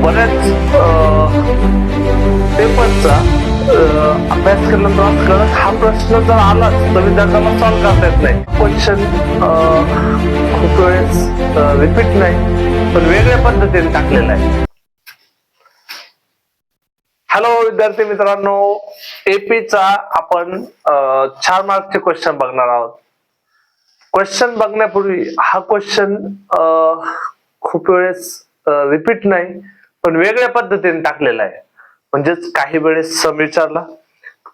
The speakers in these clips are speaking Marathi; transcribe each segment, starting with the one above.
बऱ्याच पेपरचा अभ्यास केल्यानंतर असं कळलं हा प्रश्न जर आलाच तर विद्यार्थ्यांना सॉल्व्ह करता येत नाही. क्वेश्चन खूप वेळेस रिपीट नाही पण वेगळ्या पद्धतीने टाकलेला आहे. हॅलो विद्यार्थी मित्रांनो, एपीचा आपण 4 मार्कचे क्वेश्चन बघणार आहोत. क्वेश्चन बघण्यापूर्वी हा क्वेश्चन खूप वेळेस रिपीट नाही पण वेगळ्या पद्धतीने टाकलेला आहे. म्हणजेच काही वेळेस सम विचारला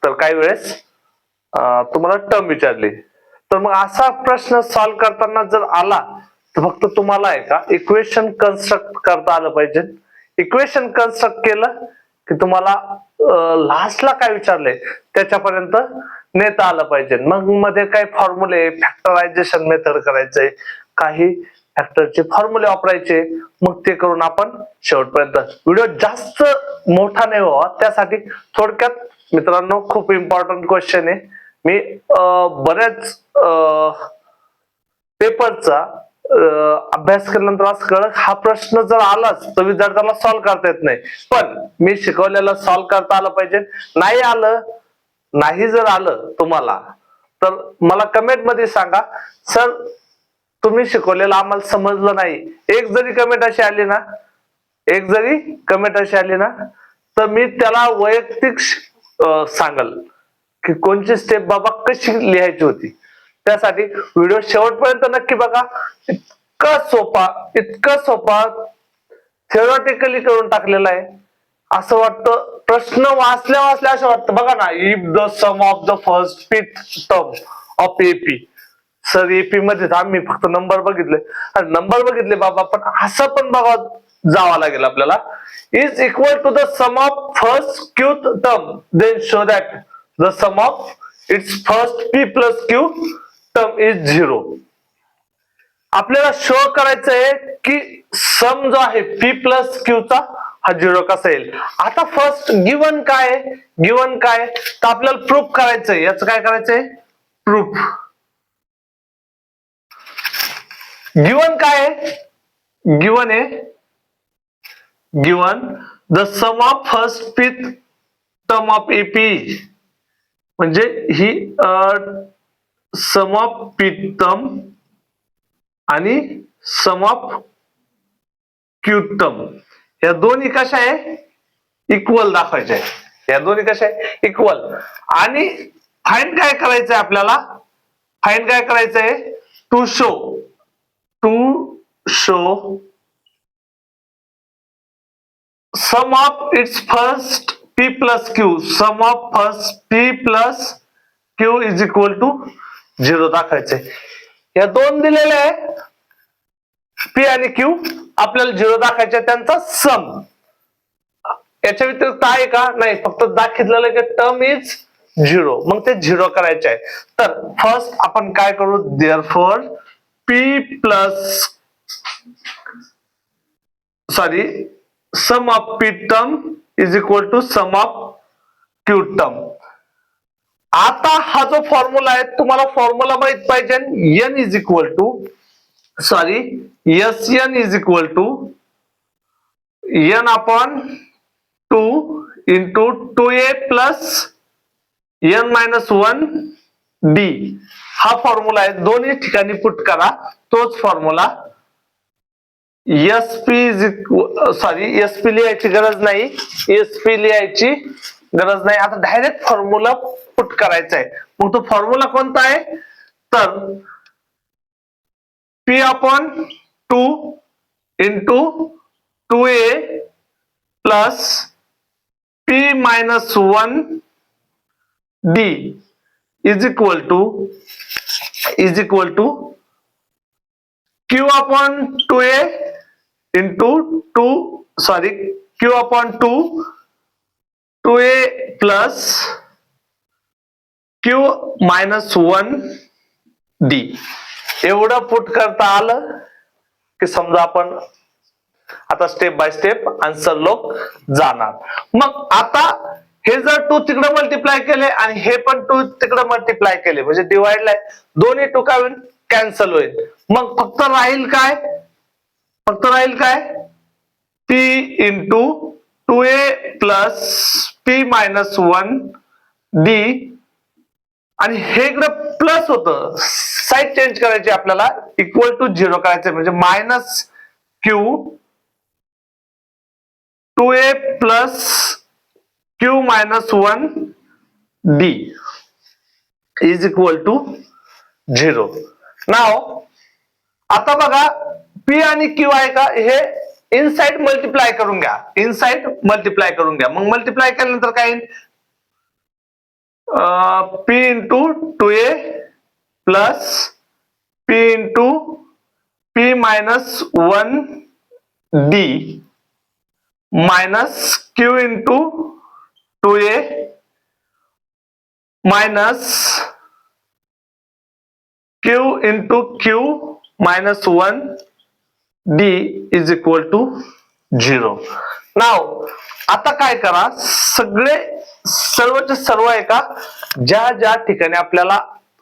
तर काही वेळेस तुम्हाला टर्म विचारली. तर मग असा प्रश्न सॉल्व्ह करताना जर आला तर फक्त तुम्हाला आहे का इक्वेशन कन्स्ट्रक्ट करता आलं पाहिजे. इक्वेशन कन्स्ट्रक्ट केलं की तुम्हाला लास्टला काय विचारले त्याच्यापर्यंत नेता आलं पाहिजे. मग मध्ये काही फॉर्म्युले फॅक्टरायझेशन मेथड करायचंय, काही फॅक्टरचे फॉर्म्युले वापरायचे, मग ते करून आपण शेवटपर्यंत. व्हिडिओ जास्त मोठा नाही व्हावा त्यासाठी थोडक्यात मित्रांनो खूप इम्पॉर्टंट क्वेश्चन आहे. मी बऱ्याच पेपरचा अभ्यास केल्यानंतर असं कळलं हा प्रश्न जर आलाच तर विद्यार्थ्याला सॉल्व्ह करता येत नाही. पण मी शिकवलेला सॉल्व्ह करता आलं पाहिजे. नाही जर आलं तुम्हाला तर मला कमेंट मध्ये सांगा, सर तुम्ही शिकवलेलं आम्हाला समजलं नाही. एक जरी कमेंट अशी आली ना तर मी त्याला वैयक्तिक सांगल की कोणची स्टेप बाबा कशी लिहायची होती. त्यासाठी व्हिडिओ शेवटपर्यंत नक्की बघा. इतका सोपा थिओरिटिकली करून टाकलेला आहे. असं वाटतं प्रश्न वाचल्या असं वाटतं बघा ना, if the sum of the first fifth term of AP. Sir AP मध्ये आम्ही फक्त नंबर बघितले बाबा, पण असं पण बघा जावं लागेल आपल्याला. Is equal to the sum of first qth term, then show that the sum of its first P plus q term is 0. आपल्याला शो करायचं आहे की सम जो आहे पी प्लस क्यू चा हा 0 कसा येईल. आता फर्स्ट गिवन काय तर आपल्याला प्रूफ करायचंय. याचं काय करायचंय, प्रूफ. गिवन काय आहे, given the sum of first fifth term of AP, म्हणजे ही सम ऑफ फिफ्थ टर्म आणि सम ऑफ क्यूथ टर्म या दोन्ही कशा आहे, इक्वल दाखवायच्या आहे. या दोन्ही कशा आहे, इक्वल. आणि फाइंड काय करायचंय आपल्याला, to show sum of its first P plus Q, sum of first P plus Q is equal to 0 दाखवायचे. या दोन दिलेले आहे पी आणि क्यू, आपल्याला 0 दाखवायचे, त्यांचा सम. याच्या व्यतिरिक्त आहे का, नाही, फक्त दाखवलेलं की टर्म इज 0, मग ते 0 करायचे आहे. तर फर्स्ट आपण काय करू, therefore P plus sum of P term is equal to sum of Q term. आता हा जो फॉर्म्युला आहे तुम्हाला फॉर्म्युला माहित पाहिजे. N is equal to N is equal to N upon 2 into 2a plus N minus 1 D. हा फॉर्म्युला आहे, दोन्ही ठिकाणी पुट करा तोच फॉर्म्युला. एसपी लिहायची गरज नाही, आता डायरेक्ट फॉर्म्युला पुट करायचा आहे. मग तो फॉर्म्युला कोणता आहे, तर P upon 2 into 2a plus P minus 1 D is equal to Q upon 2a into Q upon 2a plus Q minus 1 D. एवढं पुट करता आलं की समजा आपण आता स्टेप बाय स्टेप आन्सर लोक जाणार. मग आता हे जर 2 तिकडे मल्टिप्लाय केले आणि हे पण 2 तिकडे मल्टिप्लाय केले म्हणजे डिवाइडला दोन्ही 2 काय होईल, कॅन्सल होईल. मग फक्त राहील काय p into 2a plus p minus 1 d आणि हे इकडं प्लस होतं, साईड चेंज करायची आपल्याला, इक्वल टू 0 करायचं म्हणजे minus q 2a plus q minus 1 d is equal to 0. नाव आता बघा p आणि q आहे का, हे इनसाइड मल्टिप्लाय करून घ्या, इनसाइड मल्टिप्लाय करून घ्या. मग मल्टिप्लाय केल्यानंतर काय येईल, p into 2a plus p into p minus 1 d minus q into 2a minus q into q minus 1 d is equal to 0. नाव आता काय करा, सगळे सर्वचे सर्व आहे का, ज्या ज्या ठिकाणी आपल्याला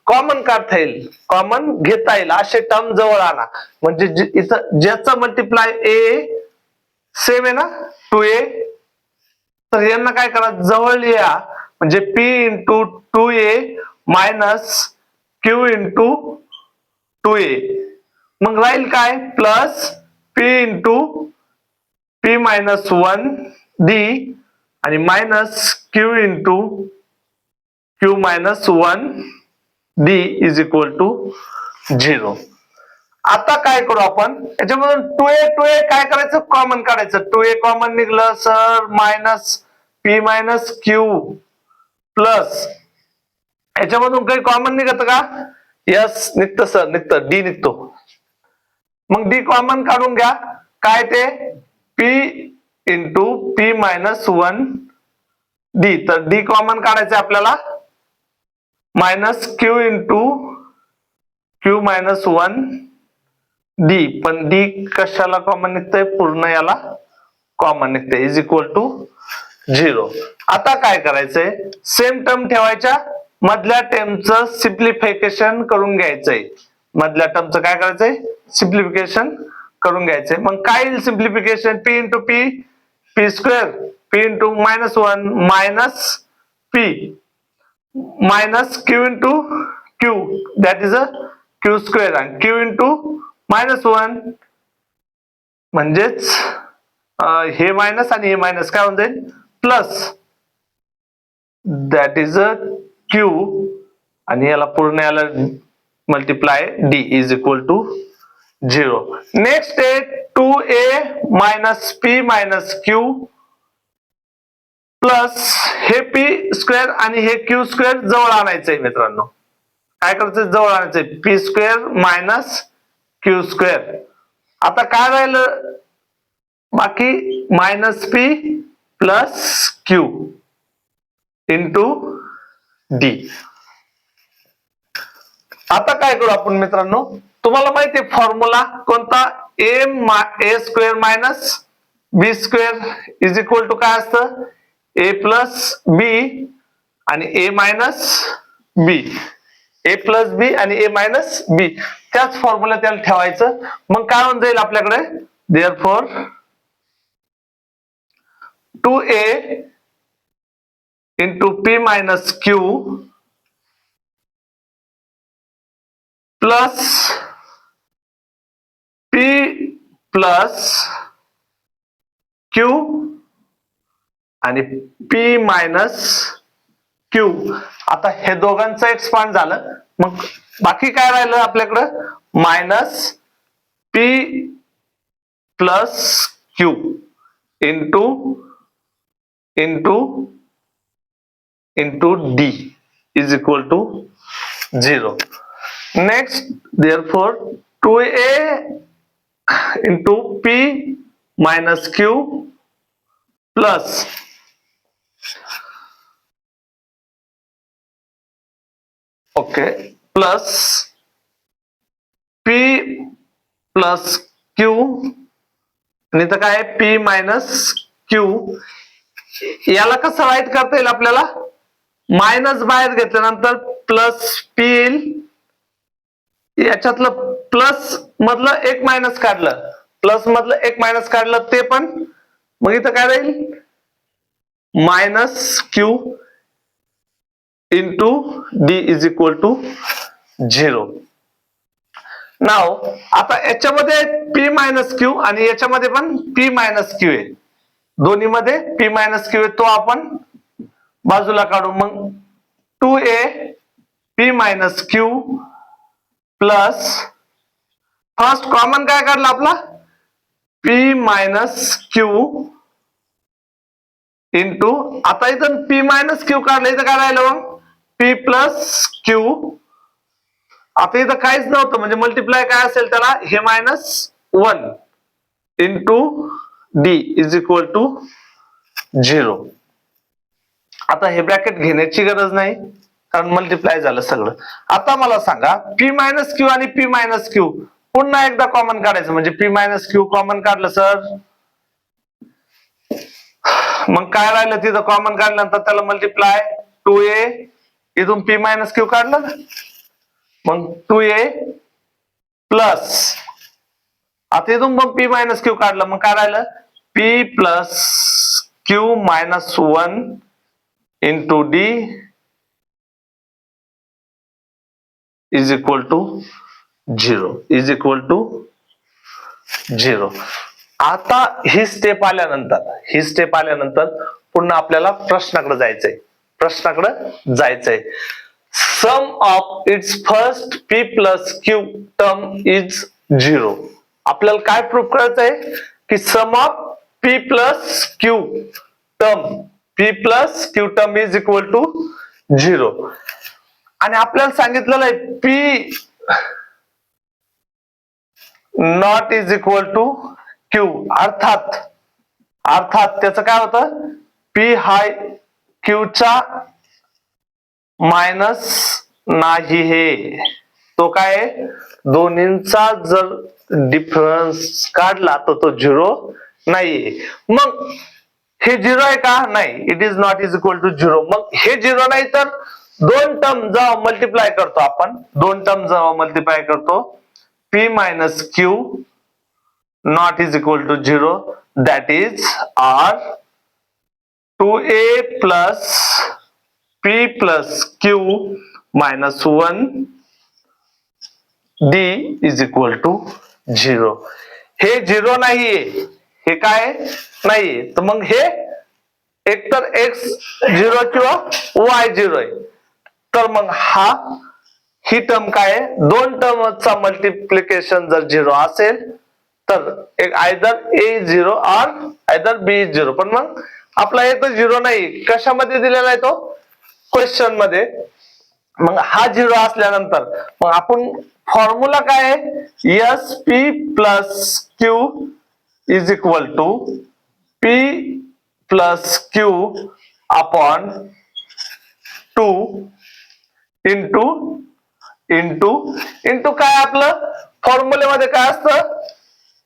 कॉमन काढता येईल, कॉमन घेता येईल असे टर्म जवळ आणा. म्हणजे इथं ज्याचा मल्टिप्लाय a सेम आहे ना 2a, तर यांना काय करा जवळ लिहा, म्हणजे p into 2a minus q into 2a. मग राहील काय, plus p into p minus 1 d आणि minus q into q minus 1 d is equal to 0. आता काय करू आपण, याच्यामधून 2a काय करायचं, कॉमन काढायचं. 2a कॉमन निघलं sir, minus p minus q plus याच्यामधून काही कॉमन निघत का, यस निघतं सर, निघतं, d निघतो. मग d कॉमन काढून घ्या, काय ते p into p minus 1 d, तर d कॉमन काढायचं आपल्याला, minus q into q minus 1 d, पण d कशाला कॉमन निघतंय, पूर्ण याला कॉमन निघतंय, इज इक्वल टू 0. आता काय करायचंय, सेम टर्म ठेवायच्या, मधल्या टर्मचं सिम्प्लिफिकेशन करून घ्यायचंय. मधल्या टर्मचं काय करायचंय, सिम्प्लिफिकेशन करून घ्यायचंय. मग काय येईल simplification, p into p p square, p into minus 1 minus p minus q into q that is a q square आणि q इंटू मायनस 1 म्हणजेच हे मायनस आणि हे मायनस काय होऊन जाईल, plus that is a q आणि याला पूर्ण याला multiply d is equal to 0. Next आहे 2a minus p minus q plus हे p स्क्वेअर आणि हे q स्क्वेअर जवळ आणायचंय मित्रांनो. काय करायचं, जवळ आणायचंय, p square minus q square. आता काय राहिलं बाकी, minus p plus q into d. आता काय करू आपण मित्रांनो, तुम्हाला माहिती आहे फॉर्म्युला कोणता, a square minus b square is equal to काय असतं, a प्लस b आणि a minus b, a plus b आणि a मायनस b, त्याच फॉर्म्युला त्याला ठेवायचं. मग काय होऊन जाईल आपल्याकडे, therefore 2a into p minus q plus p plus q आणि p मायनस q. आता हे दोघांचं एक्सपांड झालं, मग बाकी काय राहिलं आपल्याकडं, minus p plus q into into into d is equal to 0. Next therefore 2a into p minus q plus okay plus p plus q आणि तर काय p मायनस q. याला कसं राईट करता येईल आपल्याला, मायनस बाहेर घेतल्यानंतर प्लस p येईल, याच्यातलं प्लस मधलं एक मायनस काढलं प्लस मधलं एक मायनस काढलं ते पण, मग इथं काय राहील minus Q into D is equal to 0. नाव आता याच्यामध्ये पी मायनस क्यू आणि याच्यामध्ये पण पी मायनस क्यू आहे, दोन्ही मध्ये पी मायनस क्यू आहे, तो आपण बाजूला काढू. मग 2a P minus Q plus first common काय काढला आपला पी मायनस क्यू इंटू, आता इथं पी मायनस क्यू काढलं, इथं काय राहिलं मग पी प्लस क्यू. आता इथं काहीच नव्हतं म्हणजे मल्टिप्लाय काय असेल त्याला हे -1 into D is equal to 0. आता हे ब्रॅकेट घेण्याची गरज नाही कारण मल्टिप्लाय झालं सगळं. आता मला सांगा पी मायनस क्यू आणि पी मायनस क्यू पुन्हा एकदा कॉमन काढायचं, म्हणजे पी मायनस क्यू कॉमन काढलं सर, मग काय राहिलं तिथं कॉमन काढल्यानंतर त्याला मल्टिप्लाय 2a इथून पी मायनस क्यू काढलं ना, मग 2a प्लस आता इथून मग पी मायनस क्यू काढलं, मग काय राहिलं p plus Q minus 1 into D is equal to 0 is equal to 0. आता ही स्टेप आल्यानंतर पुन्हा आपल्याला प्रश्नाकडे जायचंय. Sum of its first P plus q term is 0. आपल्याला काय प्रूव्ह करायचंय की sum of P plus q term is equal to 0. आणि आपल्याला सांगितलेलं आहे p not is equal to q, अर्थात त्याचं काय होतं पी हाय क्यूचा मायनस नाही, हे तो काय दोन्हींचा जर डिफरन्स काढला तर तो 0 नाहीये. मग हे 0 आहे का नाही, it is not is equal to 0. मग हे 0 नाही तर दोन टर्म जेव्हा मल्टिप्लाय करतो p minus Q not is equal to 0, that is r 2a plus p plus q minus 1 d is equal to 0. हे 0 नाहीये, हे काय नाहीये, तर मग हे एकतर x 0 किंवा y 0 आहे. तर मग ही टर्म काय आहे, दोन टर्मचा मल्टिप्लिकेशन जर 0 असेल तर एक आयदर a 0 और आयदर b 0. पण मग आपला हे तर 0 नाही, कशामध्ये दिलेला आहे तो क्वेश्चन मध्ये. मग हा 0 असल्यानंतर मग आपण फॉर्म्युला काय आहे S P plus Q is equal to P plus Q upon 2 into काय आपलं फॉर्म्युलेमध्ये काय असतं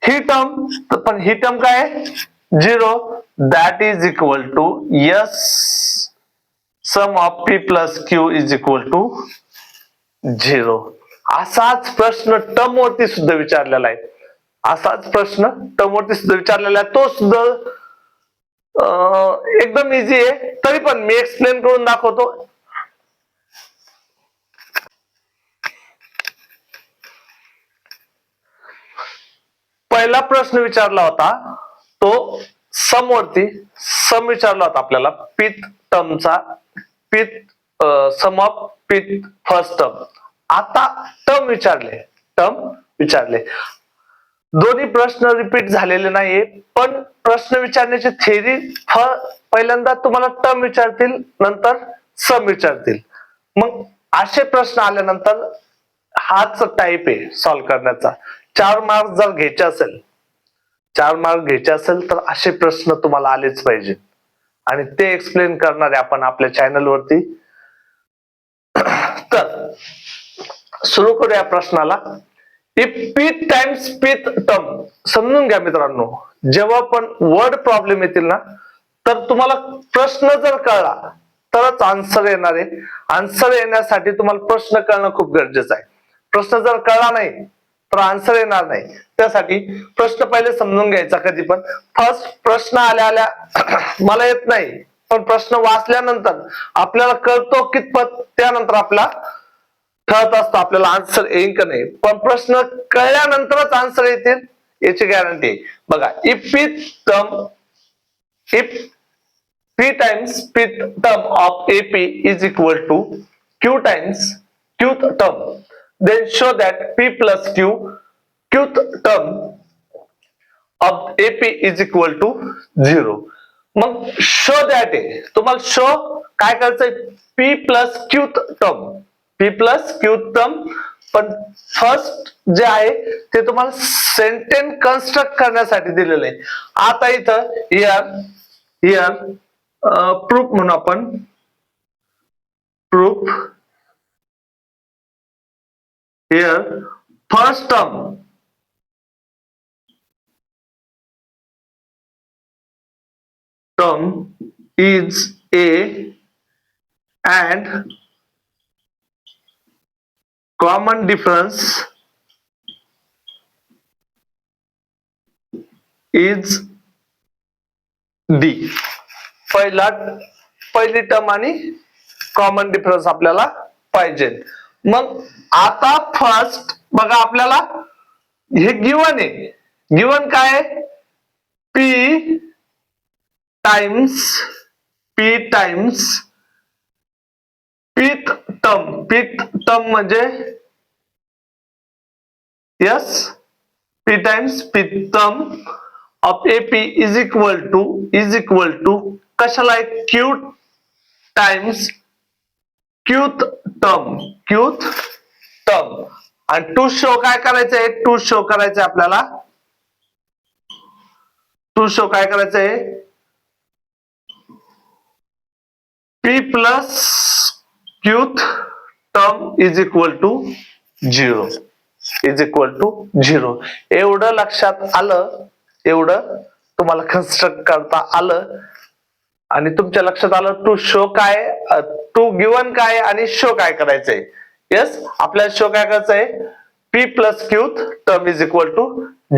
ही टर्म, पण ही टर्म काय 0, that is equal to S sum of P plus Q is equal to 0. असाच प्रश्न टर्म वरती सुद्धा विचारलेला आहे, तो सुद्धा एकदम इझी आहे, तरी पण मी एक्सप्लेन करून दाखवतो. पहिला प्रश्न विचारला होता तो सम विचारला होता आपल्याला पिथ टर्मचा, सम ऑफ पिथ फर्स्ट टर्म. आता टर्म विचारले. दोन्ही प्रश्न रिपीट झालेले नाहीये, पण प्रश्न विचारण्याची थेरी पहिल्यांदा तुम्हाला टर्म विचारतील, नंतर सम विचारतील. मग असे प्रश्न आल्यानंतर हाच टाइप आहे सॉल्व्ह करण्याचा. 4 मार्क जर घ्यायचे असेल तर असे प्रश्न तुम्हाला आलेच पाहिजे, आणि ते एक्सप्लेन करणार आहे आपण आपल्या चॅनल वरती. तर सुरू करूया प्रश्नाला. If pith times pith term, समजून घ्या मित्रांनो, जेव्हा पण वर्ड प्रॉब्लेम येतील ना तर तुम्हाला प्रश्न जर कळला तरच आन्सर येणार आहे. आन्सर येण्यासाठी तुम्हाला प्रश्न कळणं खूप गरजेचं आहे. प्रश्न जर कळला नाही तर आन्सर येणार नाही. त्यासाठी प्रश्न पहिले समजून घ्यायचा. कधी पण फर्स्ट प्रश्न आल्या मला येत नाही, पण प्रश्न वाचल्यानंतर आपल्याला कळतो कितपत, त्यानंतर आपला ठरत असतो आपल्याला आन्सर येईल का नाही. पण प्रश्न कळल्यानंतरच आन्सर येतील याची गॅरंटी. बघा, if p times pth term of AP is equal to q times qth term, then show that p plus qth term of AP is equal to 0. मग शो दॅट आहे, तुम्हाला शो काय करायचंय, p प्लस क्यूथ टर्म, पण फर्स्ट जे आहे ते तुम्हाला सेंटेन्स कन्स्ट्रक्ट करण्यासाठी दिलेलं आहे. आता इथं हियर प्रूफ म्हणून आपण proof here first term is A and common difference is D. पहिली टर्म आणि कॉमन डिफरन्स आपल्याला पाहिजे. मग आता फर्स्ट बघा, आपल्याला हे गिवन आहे. गिवन काय आहे, P टाइम्स पिथ टर्म म्हणजे yes, P times pth term of AP is equal to कशाला आहे, Q टाइम्स क्यूथ टर्म. आणि टू शो काय करायचंय, टू शो काय करायचंय, P plus qth term is equal to 0. एवढं लक्षात आलं, एवढं तुम्हाला कन्स्ट्रक्ट करता आलं आणि तुमच्या लक्षात आलं टू शो काय, टू गिवन काय आणि शो काय करायचंय. यस, आपल्याला शो काय करायचंय, P plus qth term is equal to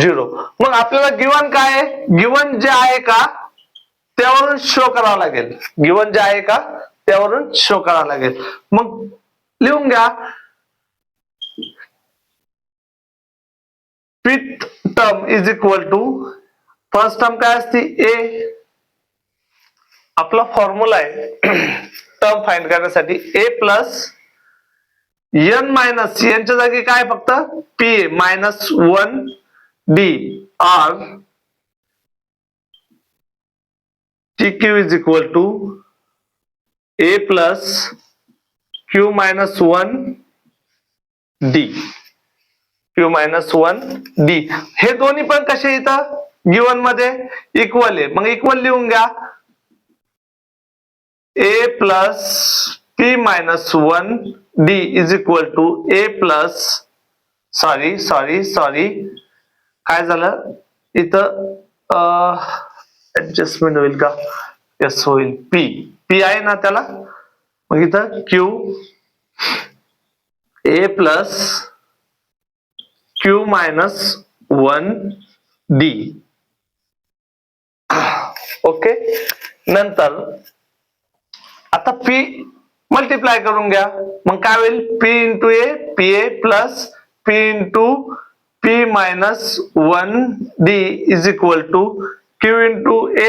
0. मग आपल्याला गिवन काय आहे, गिवन जे आहे का त्यावरून शो करावं लागेल. गिवन जे आहे का त्यावरून शो करावं लागेल. मग लिहून घ्या, pth term is equal to, first term काय असते A, आपला फॉर्म्युला आहे टर्म फाइंड करण्यासाठी, A प्लस n मायनस, यांच्या जागी काय फक्त P minus 1D or TQ is equal to A plus Q minus 1D. हे दोन्ही पण कसे इथं गिवन मध्ये इक्वल आहे. मग इक्वल लिहून घ्या, A plus P minus 1D is equal to A plus, sorry काय झालं इथं, ऍडजस्टमेंट होईल का, यस होईल, P आहे ना त्याला. मग इथं Q, A plus Q minus 1D. Okay, नंतर आता P मल्टिप्लाय करून घ्या. मग काय होईल, P into A, PA plus P into P minus 1D is equal to Q into A,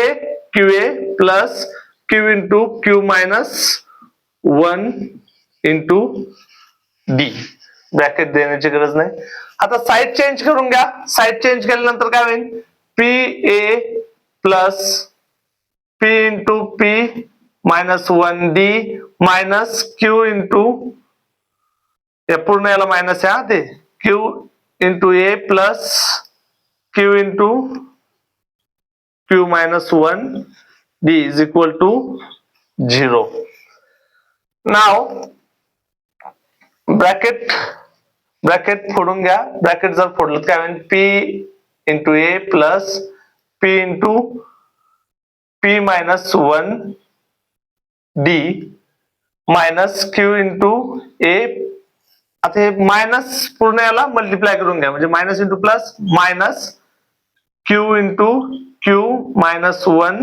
QA plus Q into Q minus 1 into D. Bracket देण्याची गरज नाही. आता साइड चेंज करून घ्या. साइड चेंज केल्यानंतर काय होईल, PA plus P into P minus 1D minus Q into, या पूर्ण याला मायनस आहे ते, Q into A plus Q into Q minus 1D is equal to 0. नाव ब्रॅकेट फोडून घ्या. ब्रॅकेट जर फोडलं काय होईल, P into A plus P into P minus 1D minus Q into A आता हे मायनस पूर्ण याला मल्टिप्लाय करून घ्या, म्हणजे minus into plus minus Q into Q minus 1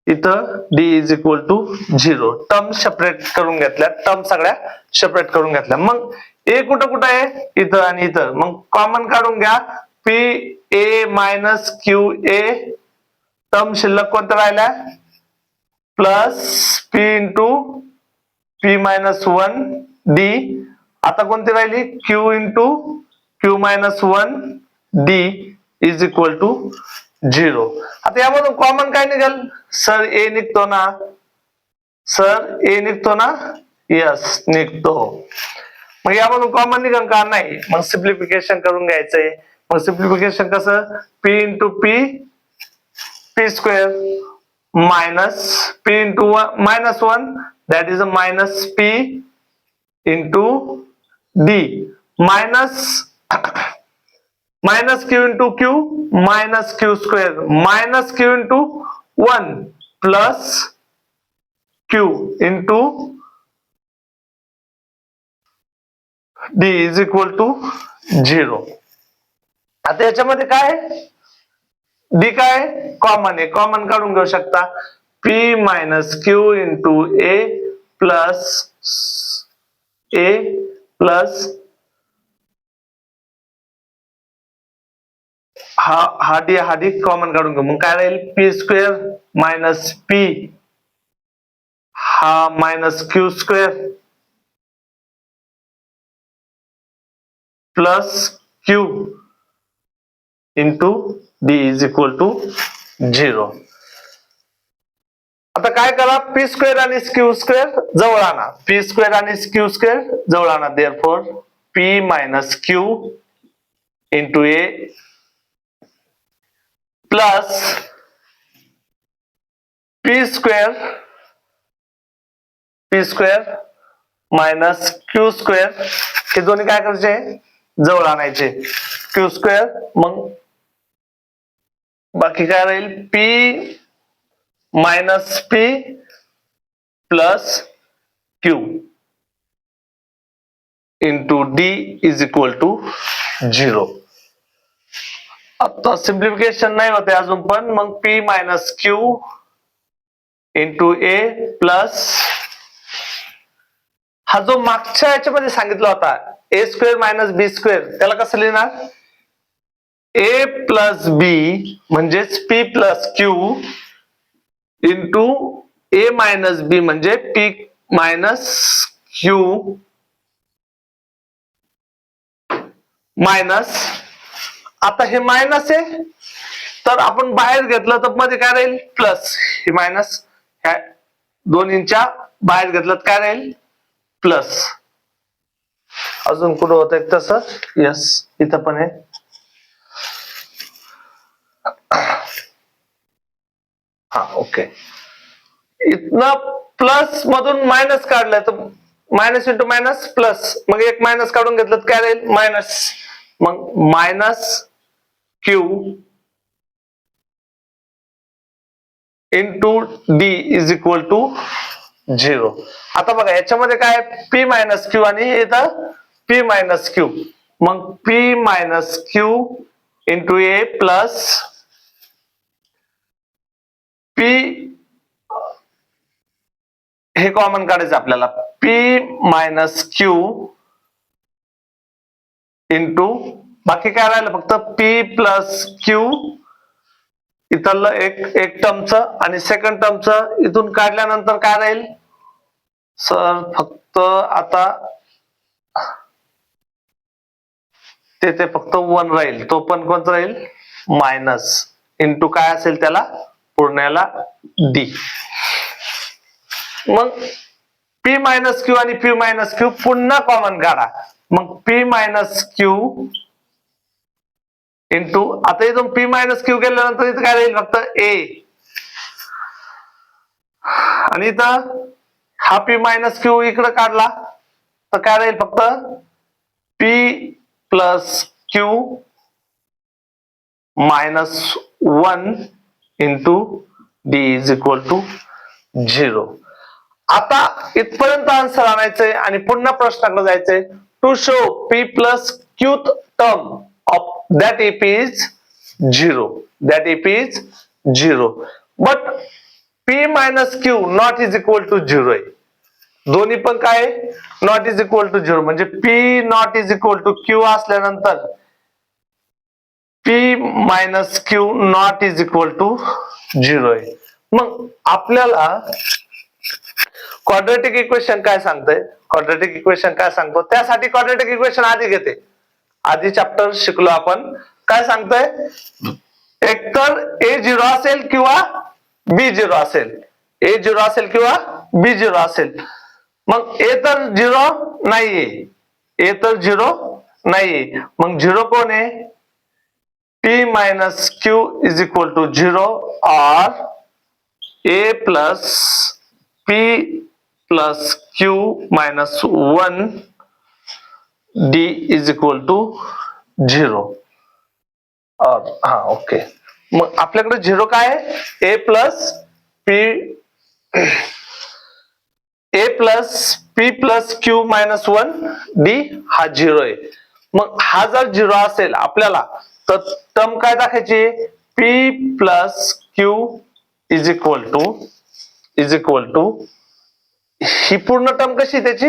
इथं d is equal to 0. Term separate करून घेतल्या, टर्म सगळ्या सेपरेट करून घेतल्या. मग ए कुठं आहे, इथं आणि इथं. मग कॉमन काढून घ्या, P A minus Q A. टर्म शिल्लक कोणत्या राहिल्या, plus P into P minus 1 D. आता कोणती राहिली, Q into Q minus 1 D is equal to 0. आता यामधून कॉमन काय निघेल, सर ए निघतो ना, सर ए निघतो ना, यस निघतो. मग यामधून कॉमन निघन का, नाही. मग सिम्प्लिफिकेशन करून घ्यायचंय. मग सिम्प्लिफिकेशन कसं, P into P P square minus P into minus 1 that is a minus P into D minus minus Q into Q minus Q square minus Q into 1 plus Q into D is equal to 0. आता याच्यामध्ये काय, डी काय कॉमन आहे, कॉमन काढून घेऊ शकता. पी मायनस क्यू इंटू ए प्लस हा डी कॉमन काढून घेऊ. मग काय राहील, पी स्क्वेअर मायनस पी हा minus q square plus Q into D is equal to 0. आता काय करा, पी स्क्वेअर आणि क्यू स्क्वेअर जवळ आणा, पी स्क्वेअर आणि क्यू स्क्वेअर जवळ आणा. Therefore p minus Q into ए plus p square minus q square, हे दोन्ही काय करायचे, जवळ आणायचे. क्यू स्क्वेअर, मग बाकी काय राहील, P minus P plus Q into D is equal to 0. आता सिम्प्लिफिकेशन नाही होते अजून पण. मग पी मायनस क्यू इंटू ए प्लस हा जो मागच्या याच्यामध्ये सांगितला होता A square minus B square, त्याला कसं लिहिणार, ए प्लस बी म्हणजेच P plus Q into A minus B म्हणजे पी मायनस क्यू मायनस. आता हे मायनस आहे तर आपण बाहेर घेतलं तर मध्ये काय राहील, प्लस. हे मायनस ह्या दोन्हींच्या बाहेर घेतलं तर काय राहील, प्लस. अजून कुठं होत एक तसं, यस इथं पण आहे. हा ओके, इथनं प्लस मधून मायनस काढलंय तर मायनस इंटू मायनस प्लस, मग एक मायनस काढून घेतलं तर काय राहील, मायनस. मग minus Q into D is equal to 0. आता बघा याच्यामध्ये काय, पी मायनस क्यू आणि इथं पी मायनस क्यू. मग पी मायनस क्यू इंटू ए प्लस पी, हे कॉमन काढायचं आपल्याला, पी मायनस क्यू इंटू बाकी काय राहिलं, फक्त पी प्लस क्यू इथलं एक टर्मचं आणि सेकंड टर्मचं इथून काढल्यानंतर काय राहील, सर फक्त आता ते फक्त 1 राहील. तो पण कोणता राहील, मायनस इंटू काय असेल त्याला पूर्णयाला डी. मग पी मायनस क्यू आणि पी मायनस क्यू पुन्हा कॉमन काढा. मग पी मायनस क्यू इंटू, आता इथून पी मायनस क्यू गेल्यानंतर इथं काय राहील, फक्त ए. आणि इथं हा पी मायनस क्यू इकडे काढला तर काय राहील, फक्त P plus Q minus 1 into D is equal to 0. आता इथपर्यंत आन्सर आणायचंय आणि पुन्हा प्रश्नाकडे जायचंय. to show p plus qth term of that ep is 0. That ep is 0. But p minus q not is equal to 0 आहे. दोन्ही पण काय नॉट इज इक्वल टू 0 म्हणजे p not is equal to q असल्यानंतर p minus q not is equal to 0 आहे. मग आपल्याला क्वाड्रेटिक इक्वेशन काय सांगतंय, क्वाड्रेटिक इक्वेशन काय सांगतो, त्यासाठी क्वाड्रेटिक इक्वेशन आधी घेते. आधी चॅप्टर शिकलो आपण. काय सांगतोय, एकतर a0 असेल किंवा b0 असेल, a0 असेल किंवा b0 असेल. मग a तर 0 नाहीये, a तर 0 नाहीये, मग 0 कोण आहे, p minus q is equal to 0 और a plus p plus q minus 1 d is equal to 0. और हाँ ओके, मग आपल्याकडे 0 काय आहे, a plus p plus q minus 1 d हा 0 आहे. मग हा जर 0 असेल आपल्याला तर टर्म काय दाखवायची, p plus q is equal to ही पूर्ण टर्म कशी त्याची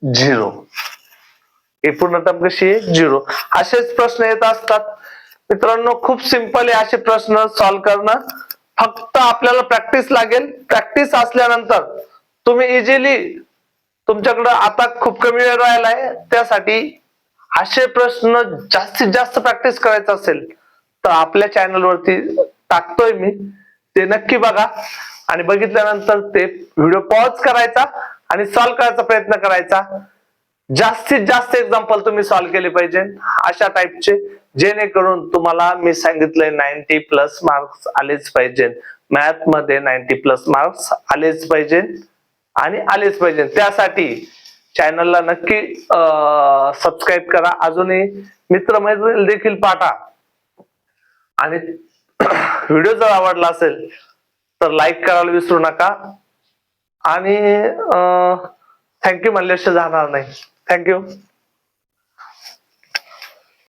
0. ही पूर्ण टर्म कशी आहे 0. असेच प्रश्न येत असतात मित्रांनो. खूप सिंपल आहे असे प्रश्न सॉल्व्ह करणं. फक्त आपल्याला प्रॅक्टिस लागेल. प्रॅक्टिस असल्यानंतर तुम्ही इझिली, तुमच्याकडे आता खूप कमी वेळ राहिलाय, त्यासाठी असे प्रश्न जास्तीत जास्त प्रॅक्टिस करायचं असेल तर आपल्या चॅनल वरती टाकतोय मी, ते नक्की बघा. आणि बघितल्यानंतर ते व्हिडिओ पॉज करायचा आणि सॉल्व्ह करायचा प्रयत्न करायचा. जास्तीत जास्त एक्झाम्पल तुम्ही सॉल्व्ह केले पाहिजे अशा टाइपचे, जेणेकरून तुम्हाला मी सांगितलंय 90 प्लस मार्क्स आलेच पाहिजे. मॅथ मध्ये 90 प्लस मार्क्स आलेच पाहिजे आणि आलेच पाहिजे. त्यासाठी चॅनलला नक्की सबस्क्राईब करा. अजूनही मित्रमैत्रिणी देखील पाठा. आणि व्हिडिओ जर आवडला असेल तर लाईक करायला विसरू नका. आणि थँक्यू म्हणल्याशिवाय जाणार नाही. थँक्यू.